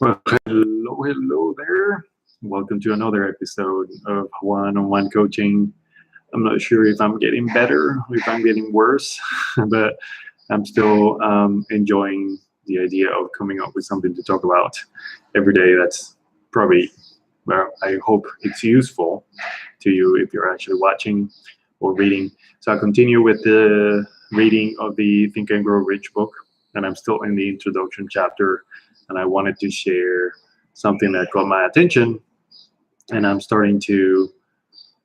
Well, hello there. Welcome to another episode of one-on-one coaching. I'm not sure if I'm getting better, or if I'm getting worse, but I'm still enjoying the idea of coming up with something to talk about every day. That's probably, well, I hope it's useful to you if you're actually watching or reading. So I'll continue with the reading of the Think and Grow Rich book, and I'm still in the introduction chapter, and I wanted to share something that caught my attention, and I'm starting to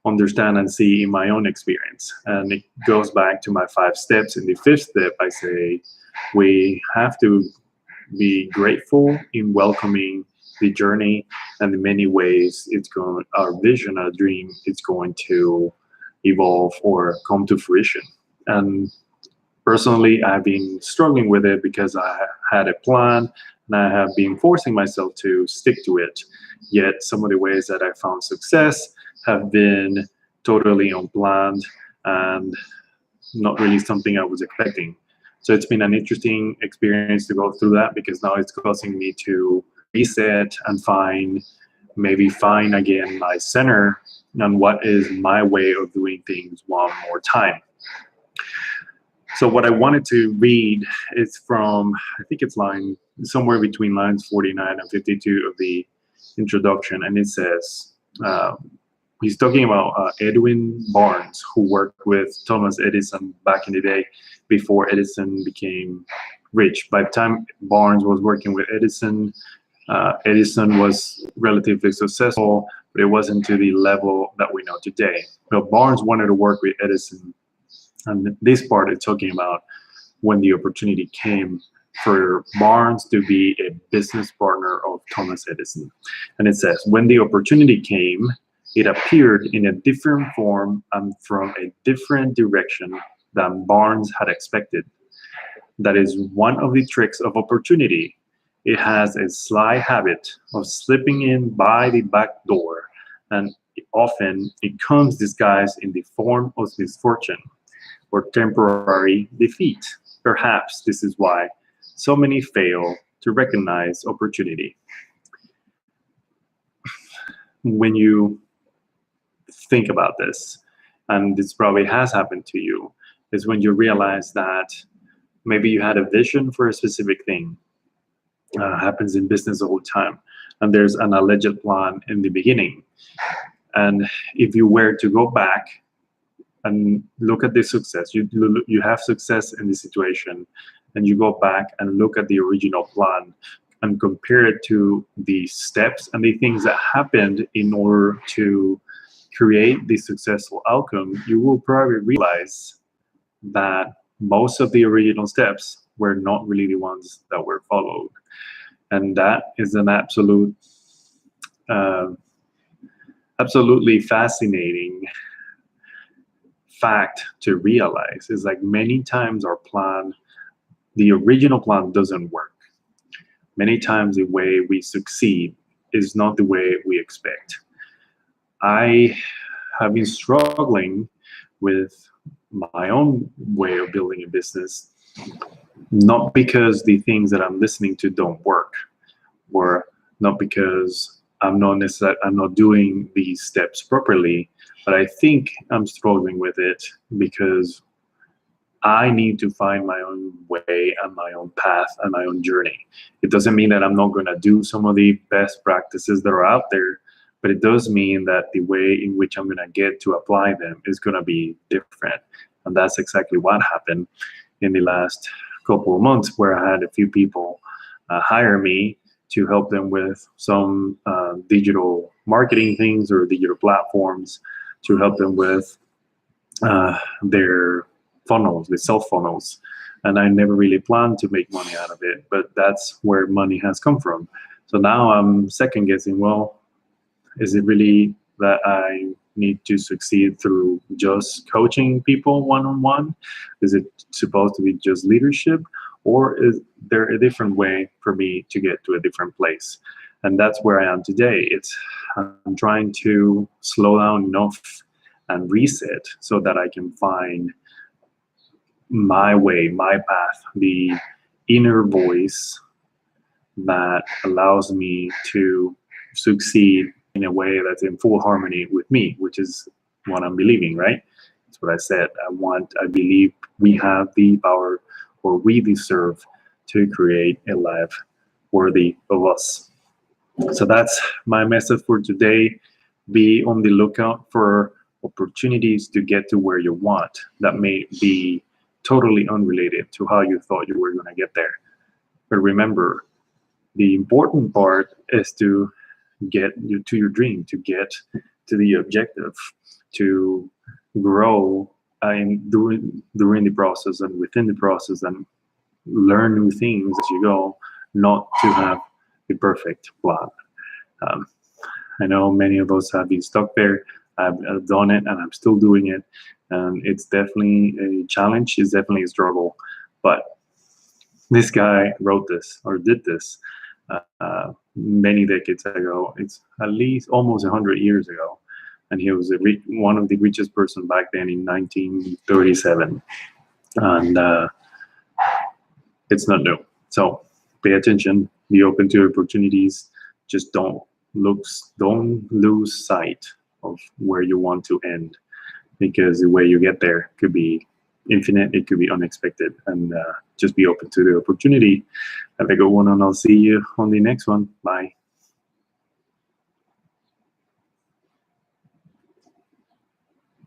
understand and see in my own experience. And it goes back to my 5 steps. In the fifth step, I say we have to be grateful in welcoming the journey and the many ways it's going, our vision, our dream, it's going to evolve or come to fruition. And personally, I've been struggling with it because I had a plan and I have been forcing myself to stick to it. Yet some of the ways that I found success have been totally unplanned and not really something I was expecting. So it's been an interesting experience to go through that because now it's causing me to reset and maybe find again my center and what is my way of doing things one more time. So what I wanted to read is from, I think it's somewhere between lines 49 and 52 of the introduction, and it says, he's talking about Edwin Barnes, who worked with Thomas Edison back in the day before Edison became rich. By the time Barnes was working with Edison, Edison was relatively successful, but it wasn't to the level that we know today. But Barnes wanted to work with Edison, and this part is talking about when the opportunity came for Barnes to be a business partner of Thomas Edison. And it says, when the opportunity came, it appeared in a different form and from a different direction than Barnes had expected. That is one of the tricks of opportunity. It has a sly habit of slipping in by the back door, and often it comes disguised in the form of misfortune or temporary defeat. Perhaps this is why so many fail to recognize opportunity. When you think about this, and this probably has happened to you, is when you realize that maybe you had a vision for a specific thing. Happens in business all the time, and there's an alleged plan in the beginning. And if you were to go back and look at the success, you have success in the situation, and you go back and look at the original plan and compare it to the steps and the things that happened in order to create the successful outcome, you will probably realize that most of the original steps were not really the ones that were followed. And that is an absolutely fascinating fact to realize. Is like many times our plan, the original plan, doesn't work. Many times the way we succeed is not the way we expect. I have been struggling with my own way of building a business, not because the things that I'm listening to don't work, or not because I'm not doing these steps properly, but I think I'm struggling with it because I need to find my own way and my own path and my own journey. It doesn't mean that I'm not going to do some of the best practices that are out there, but it does mean that the way in which I'm going to get to apply them is going to be different. And that's exactly what happened in the last couple of months, where I had a few people hire me to help them with some digital marketing things or digital platforms, to help them with their funnels, the sales funnels. And I never really planned to make money out of it, but that's where money has come from. So now I'm second guessing, well, is it really that I need to succeed through just coaching people one-on-one? Is it supposed to be just leadership? Or is there a different way for me to get to a different place? And that's where I am today. I'm trying to slow down enough and reset so that I can find my way, my path, the inner voice that allows me to succeed in a way that's in full harmony with me, which is what I'm believing, right? That's what I said. I believe we have the power, or we deserve, to create a life worthy of us. So that's my message for today. Be on the lookout for opportunities to get to where you want that may be totally unrelated to how you thought you were going to get there. But remember, the important part is to get you to your dream, to get to the objective, to grow during the process and within the process, and learn new things as you go, not to have the perfect plan. I know many of us have been stuck there. I've done it, and I'm still doing it. It's definitely a challenge. It's definitely a struggle. But this guy wrote this, or did this, many decades ago. It's at least almost 100 years ago. And he was one of the richest person back then in 1937. And it's not new. So pay attention, be open to opportunities. Just don't lose sight of where you want to end, because the way you get there could be infinite, it could be unexpected, and just be open to the opportunity. Have a good one, and I'll see you on the next one. Bye.